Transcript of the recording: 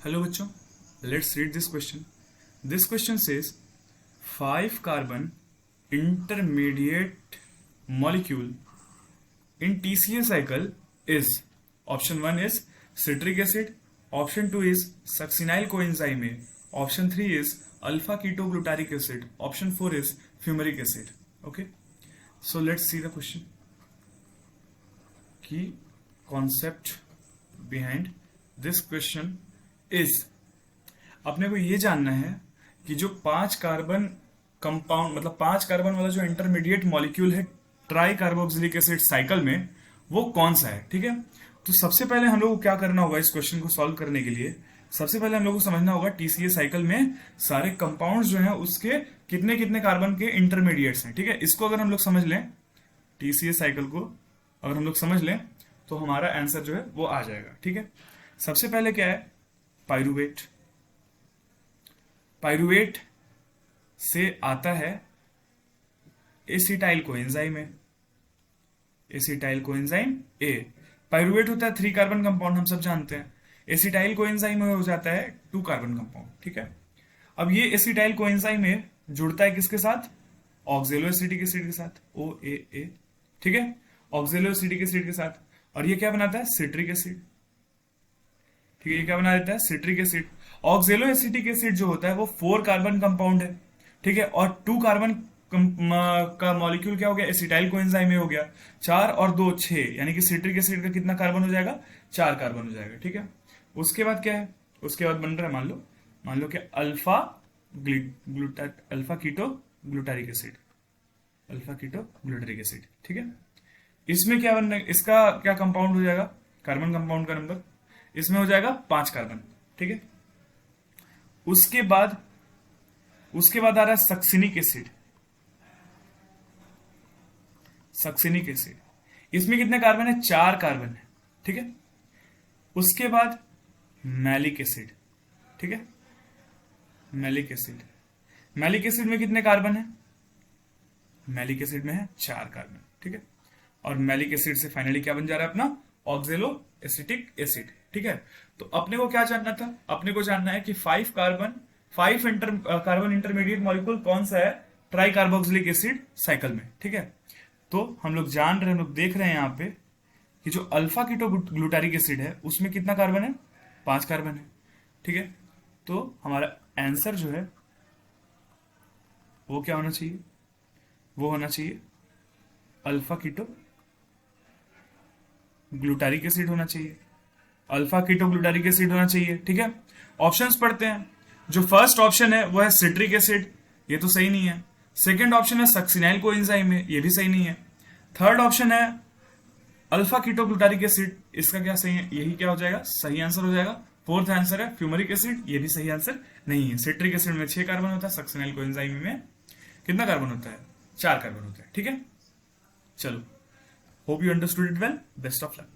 Hello बच्चों, let's read this question. This question says 5 carbon intermediate molecule in TCA cycle is option 1 is citric acid, option 2 is succinyl coenzyme A, option 3 is alpha ketoglutaric acid, option 4 is fumaric acid. Okay, so let's see the question. Key concept behind this question is अपने को ये जानना है कि जो 5 carbon compound मतलब 5 carbon वाला जो इंटरमीडिएट मॉलिक्यूल है ट्राई कार्बोक्सिलिक एसिड साइकिल में वो कौन सा है. ठीक है, तो सबसे पहले हम लोग को क्या करना होगा इस क्वेश्चन को सॉल्व करने के लिए. सबसे पहले हम लोग को समझना होगा टीसीए साइकिल में सारे कंपाउंड्स जो हैं उसके कितने कितने कार्बन के इंटरमीडिएट्स हैं. ठीक है, इसको अगर हम लोग समझ लें, टीसीए साइकिल को अगर हम लोग समझ लें तो हमारा आंसर जो है वो आ जाएगा. ठीक है, सबसे पहले क्या है, पाइरुवेट. पाइरुवेट से आता है एसिटाइल कोएंजाइम है, एसिटाइल कोएंजाइम ए. पाइरुवेट होता है 3 कार्बन कंपाउंड, हम सब जानते हैं. एसिटाइल कोएंजाइम हो जाता है 2 कार्बन कंपाउंड. ठीक है, अब ये एसिटाइल कोएंजाइम ए जुड़ता है किसके साथ, ऑक्जेलो एसिटिक एसिड के साथ, ओ ए. ठीक है, ऑक्जेलो एसिटिक एसिड के साथ, और ये क्या बनाता है, सिट्रिक एसिड. ठीक है, ये क्या बना देता है, सिट्रिक एसिड. ऑक्जेलो एसिटिक एसिड जो होता है वो 4 कार्बन कंपाउंड है. ठीक है, और 2 कार्बन का मॉलिक्यूल क्या हो गया, एसिटाइल कोएंजाइम में हो गया. 4 और 2 6, यानी कि सिट्रिक एसिड का कितना कार्बन हो जाएगा, 4 कार्बन हो जाएगा. ठीक है, उसके बाद क्या है, उसके बाद बन रहा है मान लो कि alpha keto glutaric acid, alpha keto glutaric acid. ठीक है, इसमें क्या बनना है, इसका क्या कंपाउंड हो जाएगा, कार्बन कंपाउंड का नंबर इसमें हो जाएगा 5 कार्बन. ठीक है, उसके बाद आ रहा है सक्सिनिक एसिड. सक्सिनिक एसिड, इसमें कितने कार्बन है, 4 कार्बन है. ठीक है, उसके बाद मैलिक एसिड. ठीक है, मैलिक एसिड, मैलिक एसिड में कितने कार्बन है, मैलिक एसिड में है 4 कार्बन. ठीक है, और मैलिक एसिड से फाइनली क्या बन जा रहा है अपना, ऑक्जेलो एसिटिक एसिड. ठीक है, तो अपने को क्या जानना था, अपने को जानना है कि 5 कार्बन इंटरमीडिएट मॉलिक्यूल कौन सा है ट्राई कार्बोक्सिलिक एसिड साइकिल में. ठीक है, तो हम लोग जान रहे हैं, हम लोग देख रहे हैं यहाँ पे कि जो अल्फा कीटो ग्लूटारिक एसिड है उसमें कितना कार्बन है, 5 कार्बन है. ठीक है, तो हमारा आंसर जो है वो क्या होना चाहिए, वो होना चाहिए अल्फा कीटो ग्लूटारिक एसिड होना चाहिए, अल्फा कीटो ग्लूटारिक एसिड होना चाहिए. ठीक है, ऑप्शंस पढ़ते हैं. जो फर्स्ट ऑप्शन है वो है सिट्रिक एसिड, ये तो सही नहीं है. सेकंड ऑप्शन है सक्सिनाइल कोएंजाइम है, ये भी सही नहीं है. थर्ड ऑप्शन है अल्फा कीटो ग्लूटारिक एसिड, इसका क्या सही है, यही क्या हो जाएगा, सही आंसर हो जाएगा. फोर्थ आंसर है फ्यूमरिक एसिड, ये भी सही आंसर नहीं है. सिट्रिक एसिड में 6 कार्बन होता है, सक्सिनाइल कोएंजाइम में कितना कार्बन होता है, 4 कार्बन होता है. ठीक है, चलो, hope you understood it well, best of luck.